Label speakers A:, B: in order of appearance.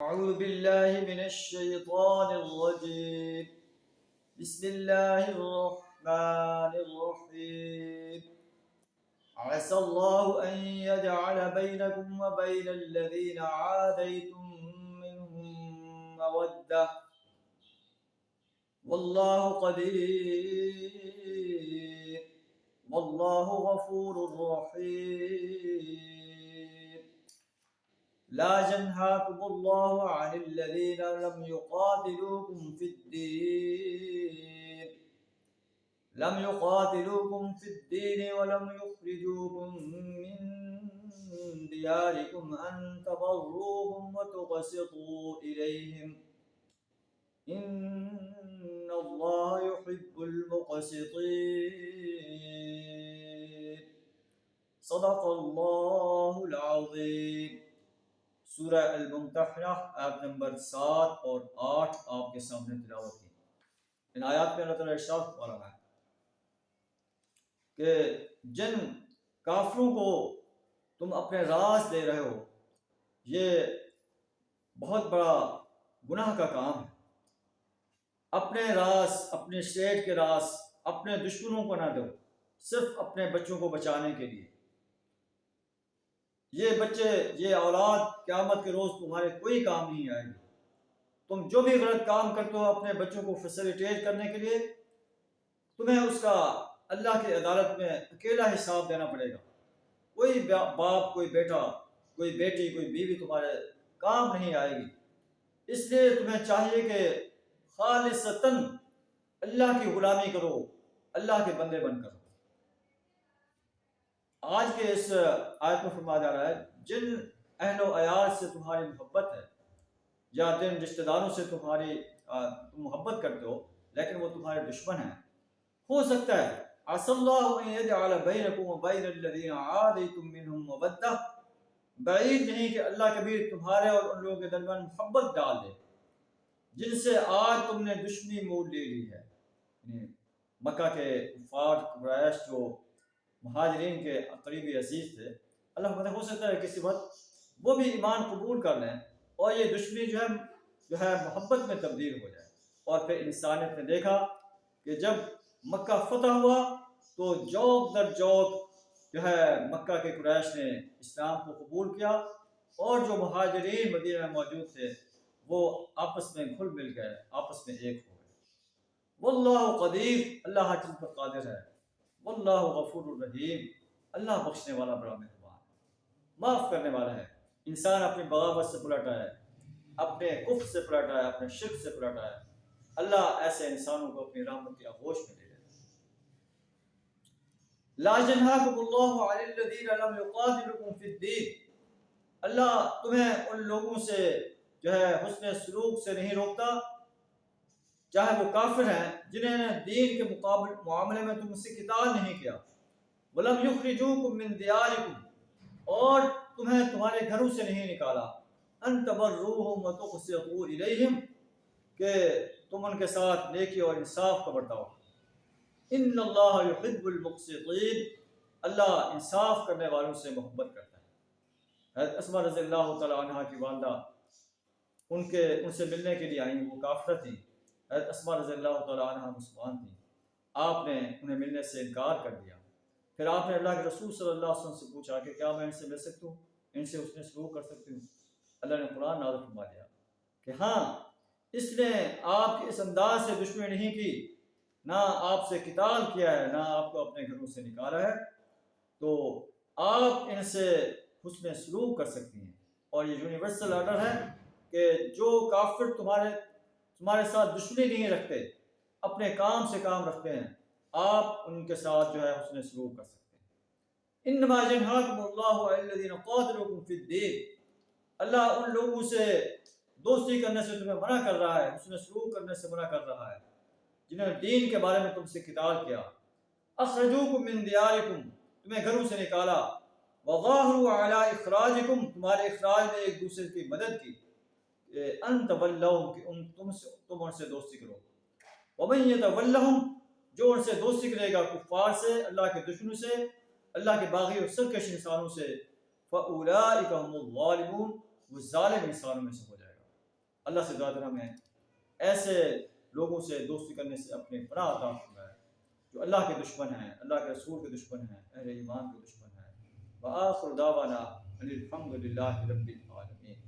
A: أعوذ بالله من الشيطان الرجيم. بسم الله الرحمن الرحيم. عسى الله أن يجعل بينكم وبين الذين عاديتم منهم مودة والله قدير والله غفور رحيم. لا ينهاكم الله عن الذين لم يقاتلوكم في الدين ولم يخرجوكم من دياركم أن تبروهم وتقسطوا إليهم إن الله يحب المقسطين. صدق الله العظيم. سورہ الممتحنہ آیت نمبر 7 اور 8 آپ کے سامنے تلاوت کی۔ ان آیات میں اللہ تعالیٰ ارشاد فرما رہا ہے کہ جن کافروں کو تم اپنے راز دے رہے ہو یہ بہت بڑا گناہ کا کام ہے۔ اپنے راز، اپنے اسٹیٹ کے راز اپنے دشمنوں کو نہ دو، صرف اپنے بچوں کو بچانے کے لیے۔ یہ بچے، یہ اولاد قیامت کے روز تمہارے کوئی کام نہیں آئے گی۔ تم جو بھی غلط کام کرتے ہو اپنے بچوں کو فیسیلیٹیٹ کرنے کے لیے، تمہیں اس کا اللہ کی عدالت میں اکیلا حساب دینا پڑے گا۔ کوئی باپ، کوئی بیٹا، کوئی بیٹی، کوئی بیوی تمہارے کام نہیں آئے گی۔ اس لیے تمہیں چاہیے کہ خالصتاً اللہ کی غلامی کرو، اللہ کے بندے بن کر۔ آج کے اس آیت میں فرمایا جا رہا ہے جن اہل و عیال سے تمہاری محبت ہے یا جن رشتہ داروں سے تم محبت کرتے ہو لیکن وہ تمہارے دشمن ہیں، ہو سکتا ہے عسى الله ان يجعل بينكم وبين الذين عاديتم منهم مودة، بعید نہیں کہ اللہ کبھی تمہارے اور ان لوگوں کے درمیان محبت ڈال دے جن سے آج تم نے دشمنی مول لے لی ہے۔ مکہ کے کفار قریش جو مہاجرین کے قریبی عزیز تھے، اللہ تعالیٰ ہو سکتا ہے کسی وقت وہ بھی ایمان قبول کر لیں اور یہ دشمنی جو ہے محبت میں تبدیل ہو جائے۔ اور پھر انسانیت نے دیکھا کہ جب مکہ فتح ہوا تو جوک در جوک جو ہے مکہ کے قریش نے اسلام کو قبول کیا اور جو مہاجرین مدینہ میں موجود تھے وہ آپس میں گھل مل گئے، آپس میں ایک ہو گئے۔ واللہ قدیر، اللہ ہر چیز پر قادر ہے۔ واللہ غفور الرحیم، اللہ بخشنے والا بڑا مہربان ہے، معاف کرنے والا ہے۔ انسان اپنی بغاوت سے پلٹ آئے، اپنے کفر سے پلٹ آئے، اپنے شرک سے پلٹ آئے، اللہ ایسے انسانوں کو اپنی رحمت کی آغوش میں لے لیتا ہے۔ لا ينهاكم الله عن الذين لم يقاتلوكم في الدين، اللہ تمہیں ان لوگوں سے جو ہے حسن سلوک سے نہیں روکتا چاہے وہ کافر ہیں جنہیں نے دین کے معاملے میں تم سے قتال نہیں کیا۔ وَلَمْ يُخْرِجُوكُم مِّن دِيَارِكُمْ، اور تمہیں تمہارے گھروں سے نہیں نکالا۔ أَن تَبَرُّوهُمْ وَتُقْسِطُوا إِلَيْهِمْ، کہ تم ان کے ساتھ نیکی اور انصاف کا برتاؤ۔ إِنَّ اللَّهَ يُحِبُّ الْمُقْسِطِينَ، اللہ انصاف کرنے والوں سے محبت کرتا ہے۔ حضرت اسماء رضی اللہ تعالیٰ عنہ کی والدہ ان سے ملنے کے لیے آئیں، وہ کافرہ تھیں۔ حضرت اسماء رضی اللہ تعالیٰ عنہ مسلمان تھیں، آپ نے انہیں ملنے سے انکار کر دیا۔ پھر آپ نے اللہ کے رسول صلی اللہ علیہ وسلم سے پوچھا کہ کیا میں ان سے مل سکتا ہوں، ان سے حسن سلوک کر سکتی ہوں؟ اللہ نے قرآن نازل فرما دیا کہ ہاں، اس نے آپ کے اس انداز سے دشمنی نہیں کی، نہ آپ سے قتال کیا ہے، نہ آپ کو اپنے گھروں سے نکالا ہے، تو آپ ان سے حسن سلوک کر سکتی ہیں۔ اور یہ یونیورسل آرڈر ہے کہ جو کافر تمہارے ساتھ دشمنی نہیں رکھتے، اپنے کام سے کام رکھتے ہیں، آپ ان کے ساتھ جو ہے حسن سلوک کر سکتے ہیں۔ انما ینہاکم اللہ عن الذین قاتلوکم فی الدین، اللہ ان لوگوں سے دوستی کرنے سے تمہیں منع کر رہا ہے، حسن سلوک کرنے سے منع کر رہا ہے جنہوں نے دین کے بارے میں تم سے قتال کیا۔ اخرجوکم من دیارکم، تمہیں گھروں سے نکالا، وظاہروا علی اخراجکم، تمہارے اخراج میں ایک دوسرے کی مدد کی، ان تولوہم، کہ تم ان سے دوستی کرو۔ ومن یتولہم، جو ان سے دوستی کرے گا کفار سے، اللہ کے دشمنوں سے، اللہ کے باغی اور سرکش انسانوں سے، فَأُولَٰئِكَ هُمُ الظَّالِمُونَ، وہ ظالم انسانوں میں سے ہو جائے گا۔ اللہ سے دعا کرنا میں ایسے لوگوں سے دوستی کرنے سے اپنے پناہ عطا فرمائے جو اللہ کے دشمن ہیں، اللہ کے رسول کے دشمن ہیں، اہل ایمان کے دشمن ہیں۔ وآخر دعوانا ان الحمد للہ رب العالمین۔